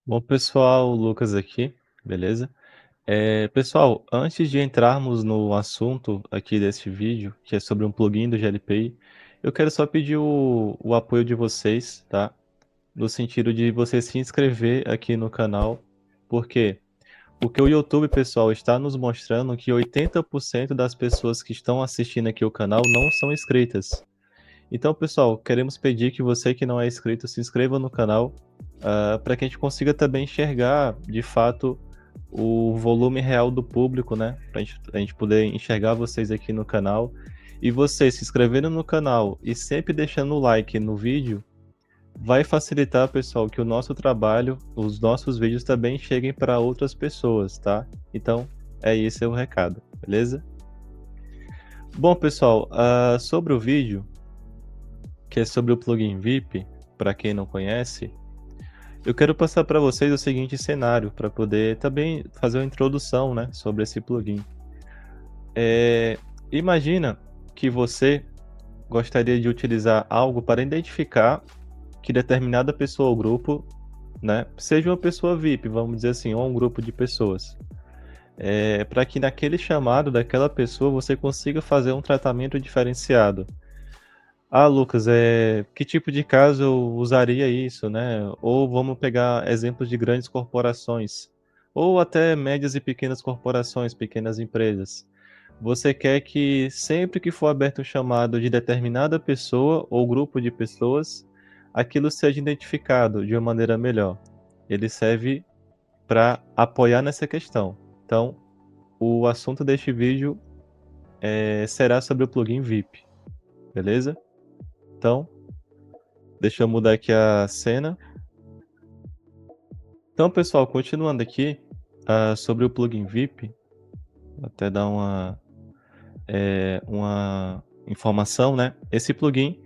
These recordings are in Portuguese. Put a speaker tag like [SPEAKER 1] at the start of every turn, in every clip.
[SPEAKER 1] Bom, pessoal, Lucas aqui, beleza? Pessoal, antes de entrarmos no assunto aqui deste vídeo, que é sobre um plugin do GLPI, eu quero só pedir o apoio de vocês, tá? No sentido de você se inscrever aqui no canal, porque o YouTube, pessoal, está nos mostrando que 80% das pessoas que estão assistindo aqui o canal não são inscritas. Então, pessoal, queremos pedir que você que não é inscrito se inscreva no canal, para que a gente consiga também enxergar, de fato, o volume real do público, né? Para a gente poder enxergar vocês aqui no canal. E vocês se inscrevendo no canal e sempre deixando o like no vídeo, vai facilitar, pessoal, que o nosso trabalho, os nossos vídeos também cheguem para outras pessoas, tá? Então, esse é o recado, beleza? Bom, pessoal, sobre o vídeo, que é sobre o plugin VIP, para quem não conhece, eu quero passar para vocês o seguinte cenário, para poder também fazer uma introdução, né, sobre esse plugin. Imagina que você gostaria de utilizar algo para identificar que determinada pessoa ou grupo, né, seja uma pessoa VIP, vamos dizer assim, ou um grupo de pessoas. Para que naquele chamado daquela pessoa você consiga fazer um tratamento diferenciado. Ah, Lucas, que tipo de caso eu usaria isso, né? Ou vamos pegar exemplos de grandes corporações, ou até médias e pequenas corporações, pequenas empresas. Você quer que sempre que for aberto um chamado de determinada pessoa ou grupo de pessoas, aquilo seja identificado de uma maneira melhor. Ele serve para apoiar nessa questão. Então, o assunto deste vídeo será sobre o plugin VIP, beleza? Então, deixa eu mudar aqui a cena. Então, pessoal, continuando aqui, sobre o plugin VIP, vou até dar uma informação, né? Esse plugin,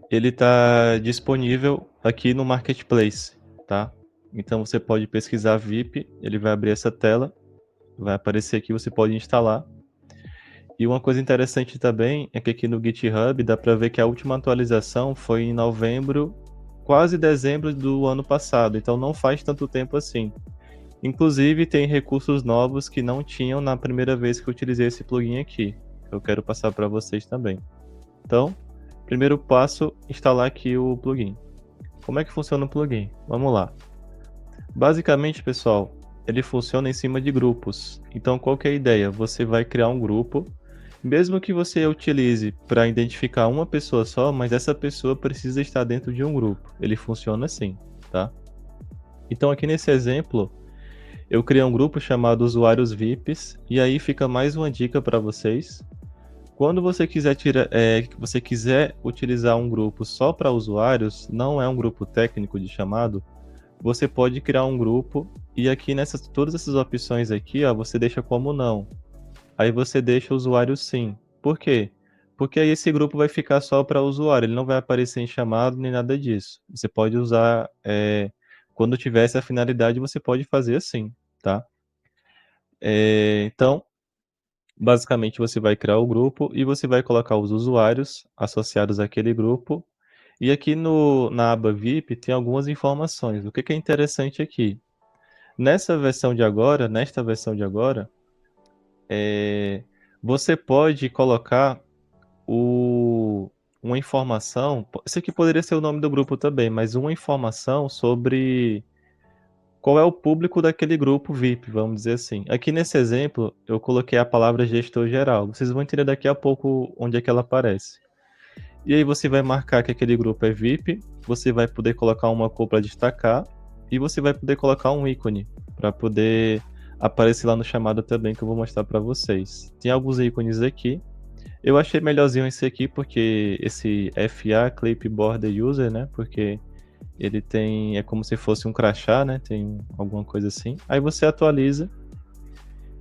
[SPEAKER 1] ele está disponível aqui no Marketplace, tá? Então, você pode pesquisar VIP, ele vai abrir essa tela, vai aparecer aqui, você pode instalar. E uma coisa interessante também é que aqui no GitHub dá para ver que a última atualização foi em novembro, quase dezembro do ano passado, então não faz tanto tempo assim. Inclusive, tem recursos novos que não tinham na primeira vez que eu utilizei esse plugin aqui. Eu quero passar para vocês também. Então, primeiro passo, instalar aqui o plugin. Como é que funciona o plugin? Vamos lá. Basicamente, pessoal, ele funciona em cima de grupos. Então, qual que é a ideia? Você vai criar um grupo, mesmo que você utilize para identificar uma pessoa só, mas essa pessoa precisa estar dentro de um grupo. Ele funciona assim, tá? Então, aqui nesse exemplo, eu criei um grupo chamado Usuários VIPs, e aí fica mais uma dica para vocês. Quando você quiser utilizar um grupo só para usuários, não é um grupo técnico de chamado, você pode criar um grupo e aqui todas essas opções aqui, ó, você deixa como não. Aí você deixa o usuário sim. Por quê? Porque aí esse grupo vai ficar só para usuário, ele não vai aparecer em chamado nem nada disso. Você pode usar, quando tiver essa finalidade, você pode fazer assim, tá? Então, basicamente você vai criar o grupo e você vai colocar os usuários associados àquele grupo. E aqui na aba VIP tem algumas informações. O que é interessante aqui? Nesta versão de agora, você pode colocar uma informação. Isso aqui poderia ser o nome do grupo também, mas uma informação sobre qual é o público daquele grupo VIP, vamos dizer assim. Aqui nesse exemplo, eu coloquei a palavra gestor geral. Vocês vão entender daqui a pouco onde é que ela aparece. E aí você vai marcar que aquele grupo é VIP, você vai poder colocar uma cor para destacar e você vai poder colocar um ícone para poder aparecer lá no chamado também, que eu vou mostrar para vocês. Tem alguns ícones aqui. Eu achei melhorzinho esse aqui porque esse FA Clipboard User, né? Porque ele é como se fosse um crachá, né? Tem alguma coisa assim. Aí você atualiza.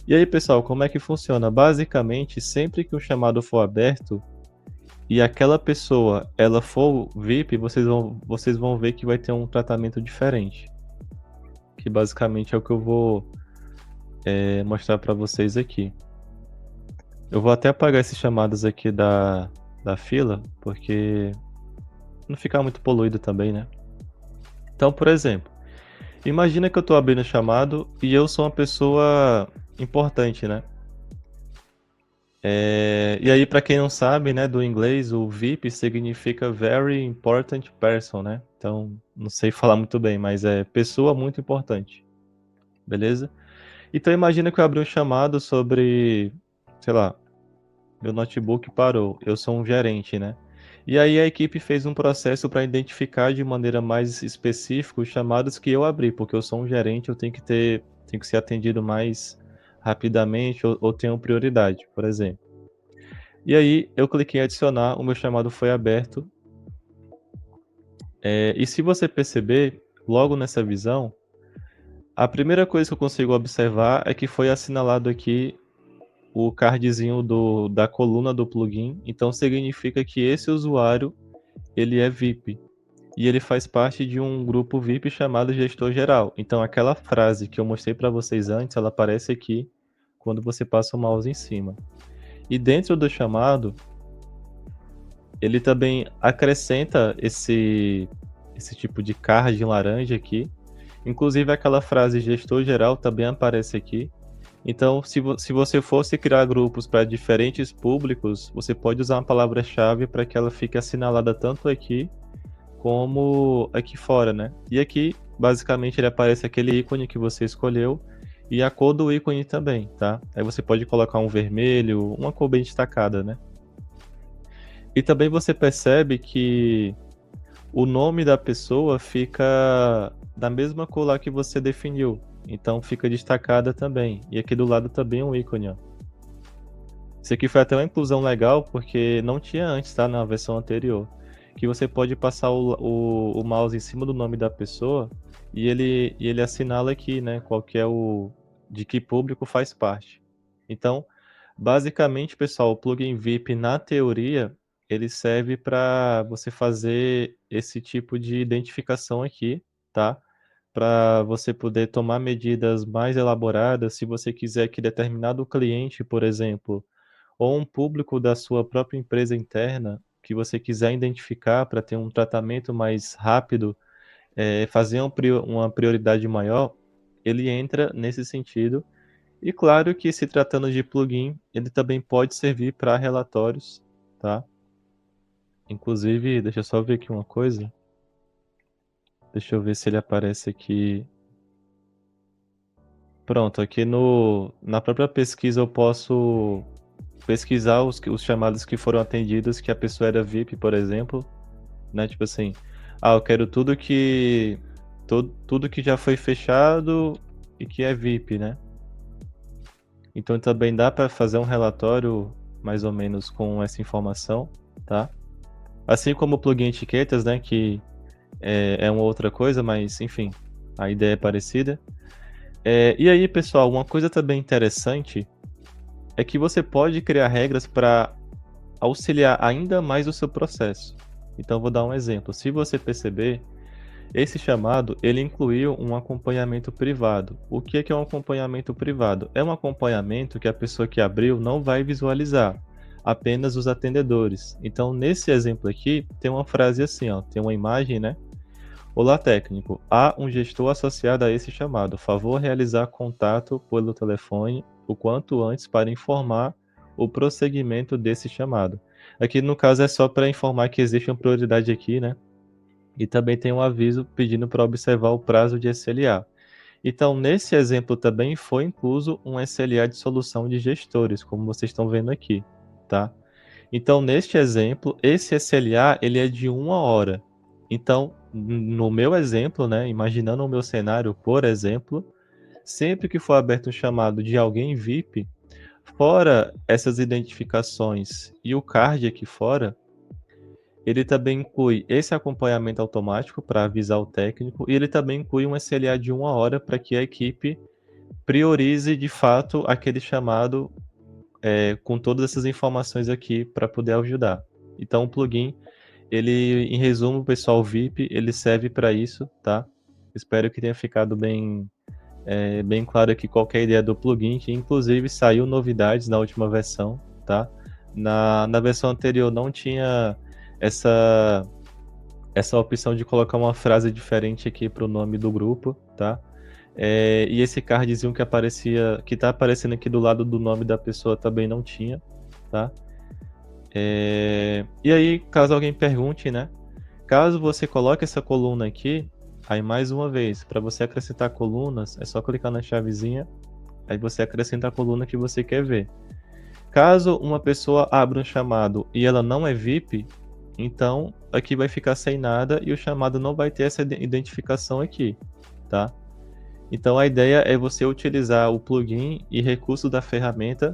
[SPEAKER 1] E aí, pessoal, como é que funciona? Basicamente, sempre que o chamado for aberto e aquela pessoa ela for VIP, vocês vão ver que vai ter um tratamento diferente. Que basicamente é o que eu vou mostrar para vocês aqui. Eu vou até apagar esses chamados aqui da fila, porque não ficar muito poluído também, né? Então, por exemplo, Imagina que eu estou abrindo o chamado e eu sou uma pessoa importante, né? E aí, para quem não sabe, né, do inglês, o VIP significa Very Important Person, né? Então, não sei falar muito bem, mas é pessoa muito importante, beleza? Então, imagina que eu abri um chamado sobre, sei lá, meu notebook parou, eu sou um gerente, né? E aí a equipe fez um processo para identificar de maneira mais específica os chamados que eu abri, porque eu sou um gerente, eu tenho que ser atendido mais rapidamente ou tenho prioridade, por exemplo. E aí eu cliquei em adicionar, o meu chamado foi aberto. E se você perceber, logo nessa visão, a primeira coisa que eu consigo observar é que foi assinalado aqui o cardzinho da coluna do plugin, então significa que esse usuário ele é VIP e ele faz parte de um grupo VIP chamado gestor geral. Então aquela frase que eu mostrei para vocês antes, ela aparece aqui quando você passa o mouse em cima. E dentro do chamado, ele também acrescenta esse tipo de card laranja aqui. Inclusive aquela frase gestor geral também aparece aqui. Então, se você fosse criar grupos para diferentes públicos, você pode usar uma palavra-chave para que ela fique assinalada tanto aqui como aqui fora, né? E aqui, basicamente, ele aparece aquele ícone que você escolheu e a cor do ícone também, tá? Aí você pode colocar um vermelho, uma cor bem destacada, né? E também você percebe que o nome da pessoa fica da mesma cor lá que você definiu. Então fica destacada também. E aqui do lado também um ícone, ó. Isso aqui foi até uma inclusão legal, porque não tinha antes, tá? Na versão anterior. Que você pode passar o mouse em cima do nome da pessoa e ele assinala aqui, né? Qual que é de que público faz parte. Então, basicamente, pessoal, o plugin VIP, na teoria, ele serve para você fazer esse tipo de identificação aqui, tá? Para você poder tomar medidas mais elaboradas, se você quiser que determinado cliente, por exemplo, ou um público da sua própria empresa interna que você quiser identificar para ter um tratamento mais rápido, fazer uma prioridade maior, ele entra nesse sentido. E claro que se tratando de plugin, ele também pode servir para relatórios, tá? Inclusive, deixa eu só ver aqui uma coisa. Deixa eu ver se ele aparece aqui. Pronto, aqui na própria pesquisa eu posso pesquisar os chamados que foram atendidos, que a pessoa era VIP, por exemplo, né? Tipo assim, eu quero tudo que já foi fechado e que é VIP, né? Então também dá para fazer um relatório mais ou menos com essa informação, tá? Assim como o plugin etiquetas, né? Que é uma outra coisa, mas enfim, a ideia é parecida. E aí, pessoal, uma coisa também interessante é que você pode criar regras para auxiliar ainda mais o seu processo. Então, vou dar um exemplo. Se você perceber, esse chamado ele incluiu um acompanhamento privado. O que é um acompanhamento privado? É um acompanhamento que a pessoa que abriu não vai visualizar, apenas os atendedores. Então, nesse exemplo aqui, tem uma frase assim, ó, tem uma imagem, né? Olá, técnico. Há um gestor associado a esse chamado. Favor realizar contato pelo telefone o quanto antes para informar o prosseguimento desse chamado. Aqui, no caso, é só para informar que existe uma prioridade aqui, né? E também tem um aviso pedindo para observar o prazo de SLA. Então, nesse exemplo também foi incluso um SLA de solução de gestores, como vocês estão vendo aqui, tá? Então, neste exemplo, esse SLA ele é de 1 hora. Então, no meu exemplo, né, imaginando o meu cenário, por exemplo, sempre que for aberto um chamado de alguém VIP, fora essas identificações e o card aqui fora, ele também inclui esse acompanhamento automático para avisar o técnico e ele também inclui um SLA de 1 hora para que a equipe priorize de fato aquele chamado com todas essas informações aqui para poder ajudar. Então, o plugin, ele, em resumo, pessoal VIP, ele serve para isso, tá? Espero que tenha ficado bem claro aqui qual que é a ideia do plugin, que inclusive saiu novidades na última versão, tá? Na versão anterior não tinha essa essa opção de colocar uma frase diferente aqui para o nome do grupo, tá? E esse cardzinho que aparecia, que tá aparecendo aqui do lado do nome da pessoa também não tinha, tá? E aí, caso alguém pergunte, né? Caso você coloque essa coluna aqui, aí mais uma vez, para você acrescentar colunas, é só clicar na chavezinha, aí você acrescenta a coluna que você quer ver. Caso uma pessoa abra um chamado e ela não é VIP, então aqui vai ficar sem nada e o chamado não vai ter essa identificação aqui, tá? Então a ideia é você utilizar o plugin e recurso da ferramenta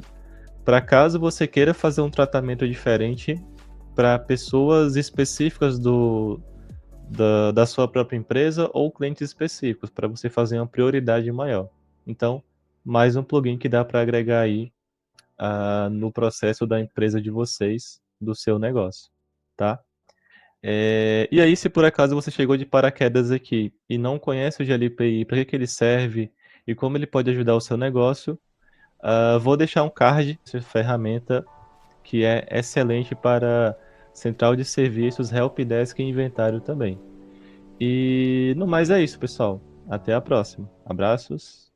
[SPEAKER 1] para caso você queira fazer um tratamento diferente para pessoas específicas da sua própria empresa ou clientes específicos, para você fazer uma prioridade maior. Então, mais um plugin que dá para agregar aí no processo da empresa de vocês, do seu negócio, tá? E aí, se por acaso você chegou de paraquedas aqui e não conhece o GLPI, para que ele serve e como ele pode ajudar o seu negócio, vou deixar um card, essa ferramenta que é excelente para central de serviços, helpdesk e inventário também. E no mais é isso, pessoal. Até a próxima. Abraços.